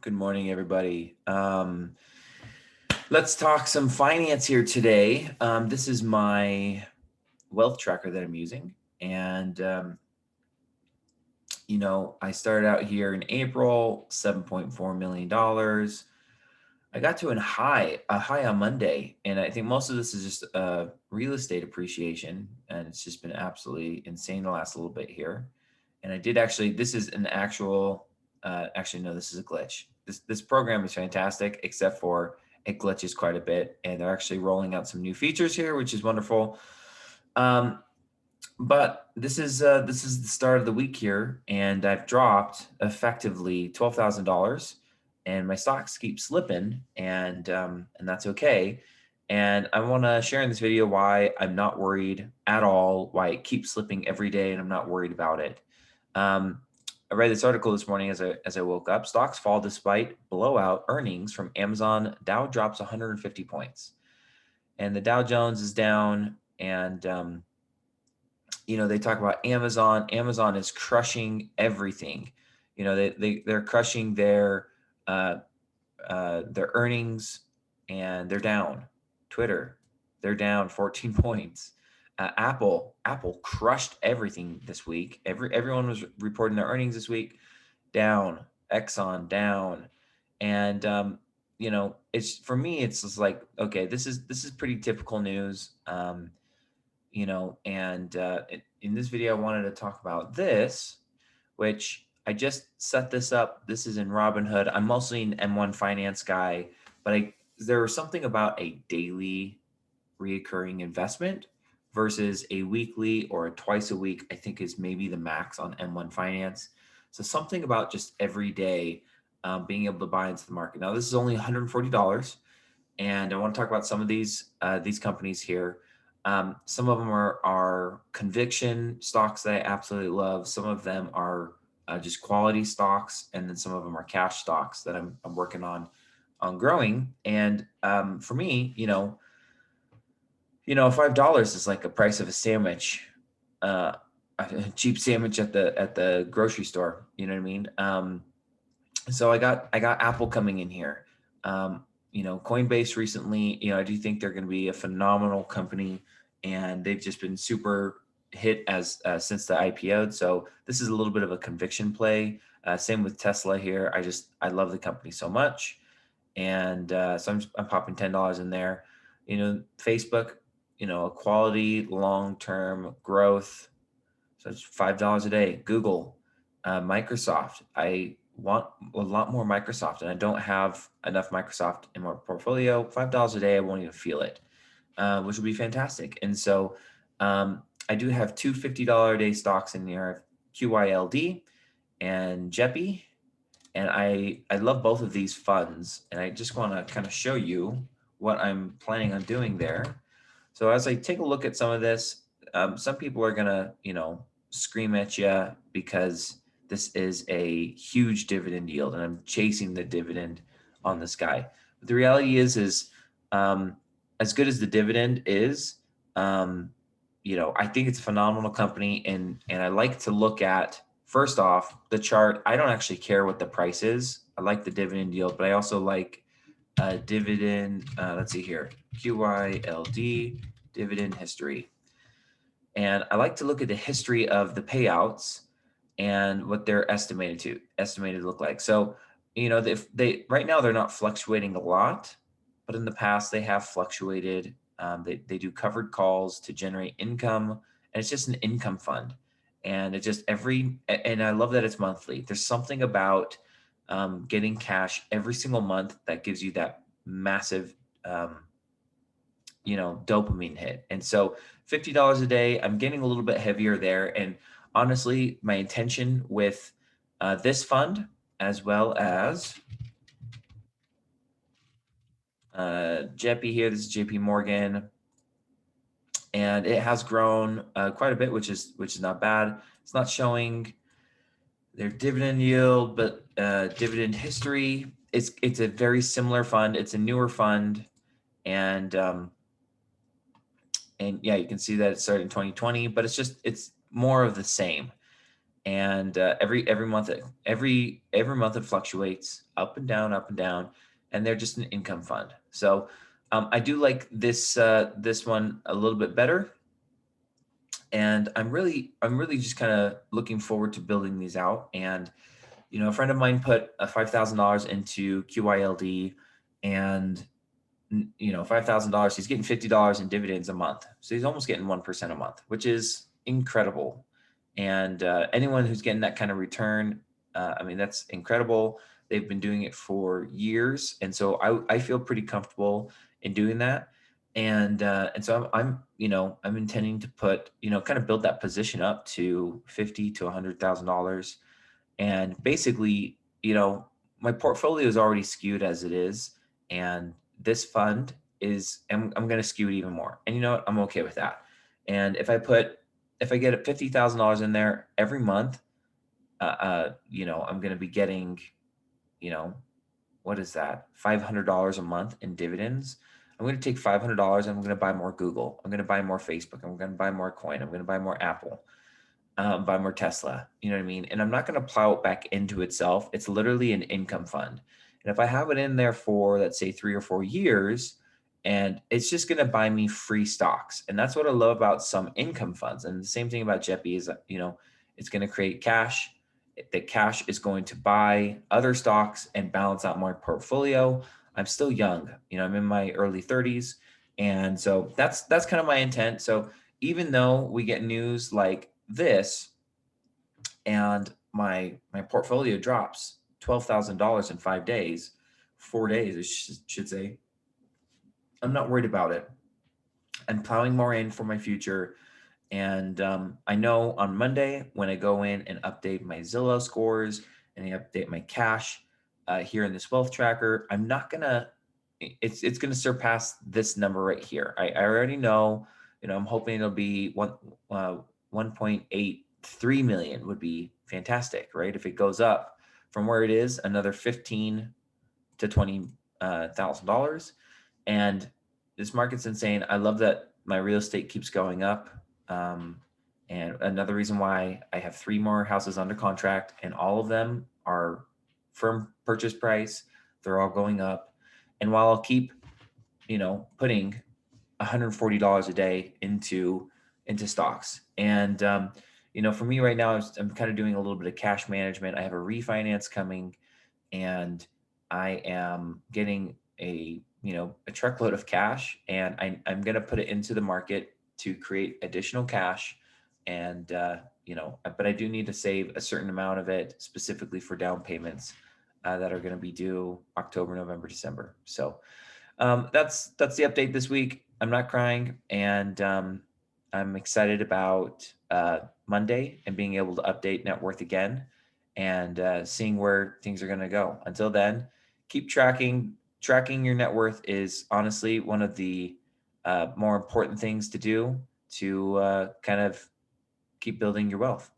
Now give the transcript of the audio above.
Good morning, everybody. Let's talk some finance here today. This is my wealth tracker that I'm using. And, I started out here in April, $7.4 million. I got to a high on Monday. And I think most of this is just real estate appreciation. And it's just been absolutely insane the last little bit here. And I did actually, this is an actual, actually, no, this is a glitch. This program is fantastic, except for it glitches quite a bit. And they're actually rolling out some new features here, which is wonderful. But this is the start of the week here, and I've dropped effectively $12,000, and my stocks keep slipping, and that's okay. And I want to share in this video why I'm not worried at all, why it keeps slipping every day, and I'm not worried about it. I read this article this morning as I woke up. Stocks fall despite blowout earnings from Amazon. Dow drops 150 points, and the Dow Jones is down. And they talk about Amazon. Amazon is crushing everything. They're crushing their earnings, and they're down. Twitter, they're down 14 points. Apple crushed everything this week. Everyone was reporting their earnings this week, down. Exxon down, and it's, for me, it's just like, okay, this is pretty typical news. And in this video, I wanted to talk about this, which I just set this up. This is in Robinhood. I'm mostly an M1 finance guy, but there was something about a daily reoccurring investment versus a weekly or a twice a week, I think is maybe the max on M1 finance. So something about just every day being able to buy into the market. Now, this is only $140, and I want to talk about some of these companies here. Some of them are conviction stocks that I absolutely love. Some of them are just quality stocks, and then some of them are cash stocks that I'm working on growing. And for me, $5 is like a price of a sandwich, a cheap sandwich at the grocery store. You know what I mean? So I got Apple coming in here. Coinbase recently, I do think they're going to be a phenomenal company, and they've just been super hit as since the IPO'd. So this is a little bit of a conviction play. Same with Tesla here. I love the company so much, and so I'm popping $10 in there. Facebook, a quality long-term growth. So it's $5 a day. Google, Microsoft. I want a lot more Microsoft, and I don't have enough Microsoft in my portfolio. $5 a day, I won't even feel it, which will be fantastic. And so I do have two $50 a day stocks in there, QYLD and JEPI. And I love both of these funds, and I just want to kind of show you what I'm planning on doing there. So as I take a look at some of this, some people are going to, scream at you because this is a huge dividend yield, and I'm chasing the dividend on this guy. But the reality is as good as the dividend is, I think it's a phenomenal company, and I like to look at, first off, the chart. I don't actually care what the price is. I like the dividend yield, but I also like dividend. Let's see here, QYLD dividend history. And I like to look at the history of the payouts and what they're estimated to look like. So, if they right now they're not fluctuating a lot, but in the past they have fluctuated. They do covered calls to generate income, and it's just an income fund. And it just and I love that it's monthly. There's something about getting cash every single month that gives you that massive dopamine hit. And so $50 a day, I'm getting a little bit heavier there. And honestly, my intention with this fund, as well as JEPI here, this is JP Morgan, and it has grown quite a bit, which is not bad. It's not showing their dividend yield, but dividend history. It's a very similar fund. It's a newer fund, and yeah, you can see that it started in 2020, but it's more of the same. and every month it fluctuates up and down, and they're just an income fund. So I do like this one a little bit better, and I'm really just kind of looking forward to building these out. And a friend of mine put $5,000 into QYLD, and $5,000, he's getting $50 in dividends a month. So he's almost getting 1% a month, which is incredible. And anyone who's getting that kind of return, I mean, that's incredible. They've been doing it for years. And so I feel pretty comfortable in doing that. And so I'm intending to put, kind of build that position up to $50,000 to $100,000. And basically, my portfolio is already skewed as it is. And this fund I'm going to skew it even more. And you know what? I'm okay with that. And if I get $50,000 in there every month, I'm going to be getting, what is that? $500 a month in dividends. I'm going to take $500 and I'm going to buy more Google. I'm going to buy more Facebook. I'm going to buy more coin. I'm going to buy more Apple. Buy more Tesla, you know what I mean? And I'm not going to plow it back into itself. It's literally an income fund. And if I have it in there for, let's say, 3 or 4 years, and it's just going to buy me free stocks. And that's what I love about some income funds. And the same thing about JEPI is, it's going to create cash. The cash is going to buy other stocks and balance out my portfolio. I'm still young, I'm in my early 30s. And so that's kind of my intent. So even though we get news like this and my portfolio drops $12,000 in 5 days, 4 days, I should say, I'm not worried about it. I'm plowing more in for my future. And I know on Monday when I go in and update my Zillow scores and I update my cash here in this wealth tracker, I'm not gonna. It's gonna surpass this number right here. I already know. I'm hoping it'll be 1.83 million would be fantastic, right? If it goes up from where it is, another $15,000 to $20,000, and this market's insane. I love that my real estate keeps going up. And another reason why I have 3 more houses under contract, and all of them are firm purchase price. They're all going up. And while I'll keep, putting $140 a day into stocks. And, for me right now, I'm kind of doing a little bit of cash management. I have a refinance coming, and I am getting a truckload of cash, and I'm going to put it into the market to create additional cash. And, but I do need to save a certain amount of it specifically for down payments that are going to be due October, November, December. So that's the update this week. I'm not crying, and I'm excited about Monday and being able to update net worth again and seeing where things are going to go. Until then, keep tracking. Tracking your net worth is honestly one of the more important things to do to kind of keep building your wealth.